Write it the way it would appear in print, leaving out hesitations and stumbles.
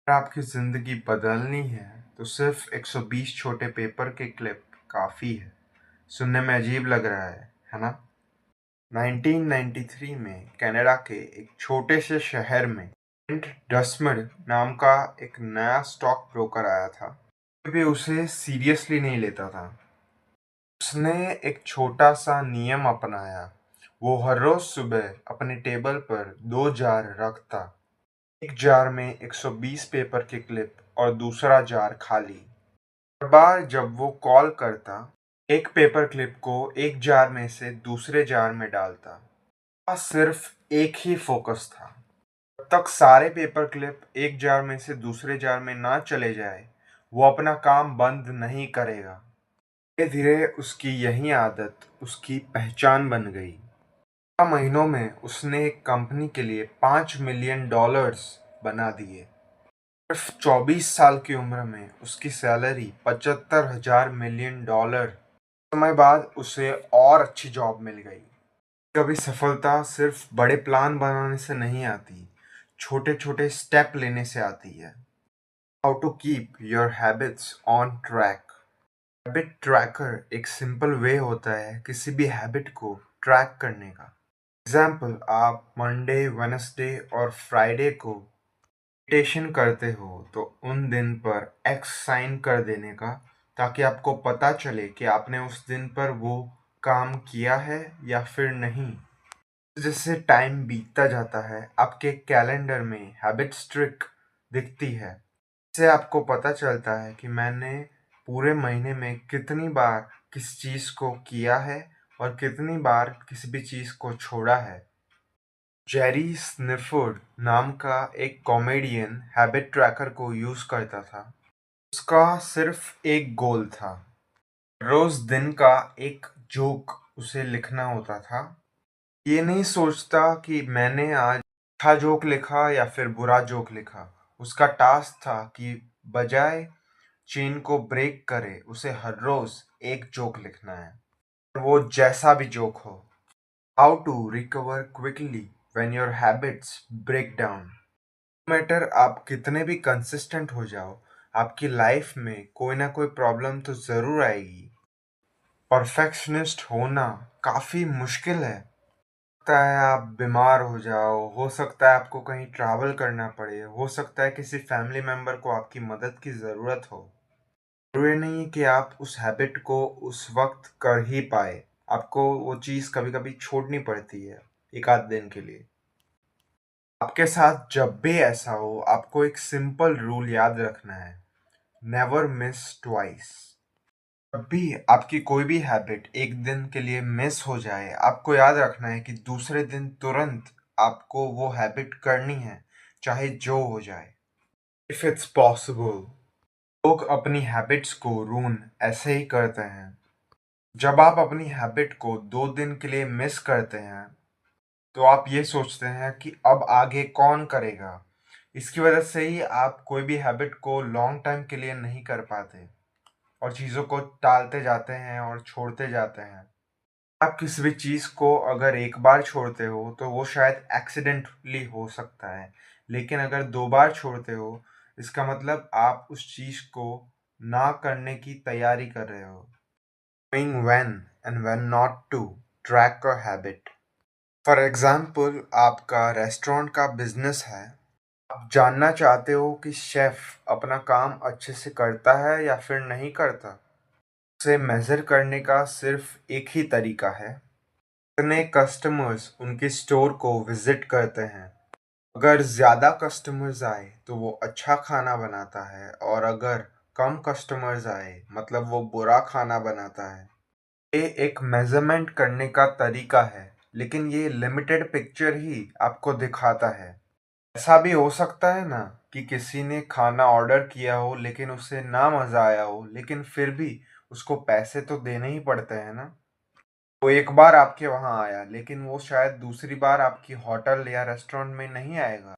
अगर आपकी ज़िंदगी बदलनी है तो सिर्फ 120 छोटे पेपर के क्लिप काफ़ी है। सुनने में अजीब लग रहा है ना? 1993 में कनाडा के एक छोटे से शहर में ब्रेंट डस्मंड नाम का एक नया स्टॉक ब्रोकर आया था। कोई भी उसे सीरियसली नहीं लेता था। उसने एक छोटा सा नियम अपनाया। वो हर रोज सुबह अपने टेबल पर 2 जार रखता। एक जार में 120 पेपर के क्लिप और दूसरा जार खाली। हर बार जब वो कॉल करता, एक पेपर क्लिप को एक जार में से दूसरे जार में डालता। बस सिर्फ एक ही फोकस था। जब तक सारे पेपर क्लिप एक जार में से दूसरे जार में ना चले जाए, वो अपना काम बंद नहीं करेगा। धीरे धीरे उसकी यही आदत उसकी पहचान बन गई। महीनों में उसने एक कंपनी के लिए $5 मिलियन बना दिए। सिर्फ 24 साल की उम्र में उसकी सैलरी $75,000 मिलियन। समय बाद उसे और अच्छी जॉब मिल गई। कभी सफलता सिर्फ बड़े प्लान बनाने से नहीं आती, छोटे छोटे स्टेप लेने से आती है। How to keep your habits on track. Habit tracker एक सिंपल वे होता है किसी भी हैबिट को ट्रैक करने का। एग्जाम्पल, आप मंडे, वेडनेसडे और फ्राइडे को मेडिटेशन करते हो तो उन दिन पर एक्स साइन कर देने का, ताकि आपको पता चले कि आपने उस दिन पर वो काम किया है या फिर नहीं। जैसे टाइम बीतता जाता है, आपके कैलेंडर में हैबिट स्ट्रिक दिखती है। इससे आपको पता चलता है कि मैंने पूरे महीने में कितनी बार किस चीज़ को किया है और कितनी बार किसी भी चीज़ को छोड़ा है। जेरी स्निफोर्ड नाम का एक कॉमेडियन हैबिट ट्रैकर को यूज़ करता था। उसका सिर्फ एक गोल था, रोज़ दिन का एक जोक उसे लिखना होता था। ये नहीं सोचता कि मैंने आज अच्छा जोक लिखा या फिर बुरा जोक लिखा। उसका टास्क था कि बजाय चेन को ब्रेक करे, उसे हर रोज़ एक जोक लिखना है, वो जैसा भी जोक हो। How to recover quickly when your habits break down. No matter आप कितने भी कंसिस्टेंट हो जाओ, आपकी लाइफ में कोई ना कोई प्रॉब्लम तो ज़रूर आएगी। परफेक्शनिस्ट होना काफ़ी मुश्किल है। हो सकता है आप बीमार हो जाओ, हो सकता है आपको कहीं ट्रैवल करना पड़े, हो सकता है किसी फैमिली मेम्बर को आपकी मदद की ज़रूरत हो। ज़रूरी नहीं कि आप उस हैबिट को उस वक्त कर ही पाए। आपको वो चीज़ कभी कभी छोड़नी पड़ती है एक आध दिन के लिए। आपके साथ जब भी ऐसा हो, आपको एक सिंपल रूल याद रखना है, नेवर मिस ट्वाइस। जब भी आपकी कोई भी हैबिट एक दिन के लिए मिस हो जाए, आपको याद रखना है कि दूसरे दिन तुरंत आपको वो हैबिट करनी है, चाहे जो हो जाए। If it's possible. लोग अपनी हैबिट्स को रूइन ऐसे ही करते हैं। जब आप अपनी हैबिट को 2 दिन के लिए मिस करते हैं, तो आप ये सोचते हैं कि अब आगे कौन करेगा। इसकी वजह से ही आप कोई भी हैबिट को लॉन्ग टाइम के लिए नहीं कर पाते और चीज़ों को टालते जाते हैं और छोड़ते जाते हैं। आप किसी भी चीज़ को अगर एक बार छोड़ते हो तो वो शायद एक्सीडेंटली हो सकता है, लेकिन अगर 2 बार छोड़ते हो, इसका मतलब आप उस चीज़ को ना करने की तैयारी कर रहे हो। Knowing when and when not to track a habit. For example, आपका रेस्टोरेंट का बिजनेस है। आप जानना चाहते हो कि शेफ अपना काम अच्छे से करता है या फिर नहीं करता। उसे मेज़र करने का सिर्फ एक ही तरीका है, कितने कस्टमर्स उनके स्टोर को विजिट करते हैं। अगर ज़्यादा कस्टमर्स आए तो वो अच्छा खाना बनाता है, और अगर कम कस्टमर्स आए मतलब वो बुरा खाना बनाता है। ये एक मेज़रमेंट करने का तरीका है, लेकिन ये लिमिटेड पिक्चर ही आपको दिखाता है। ऐसा भी हो सकता है ना कि किसी ने खाना ऑर्डर किया हो लेकिन उसे ना मज़ा आया हो, लेकिन फिर भी उसको पैसे तो देने ही पड़ते हैं ना। वो एक बार आपके वहाँ आया, लेकिन वो शायद दूसरी बार आपकी होटल या रेस्टोरेंट में नहीं आएगा।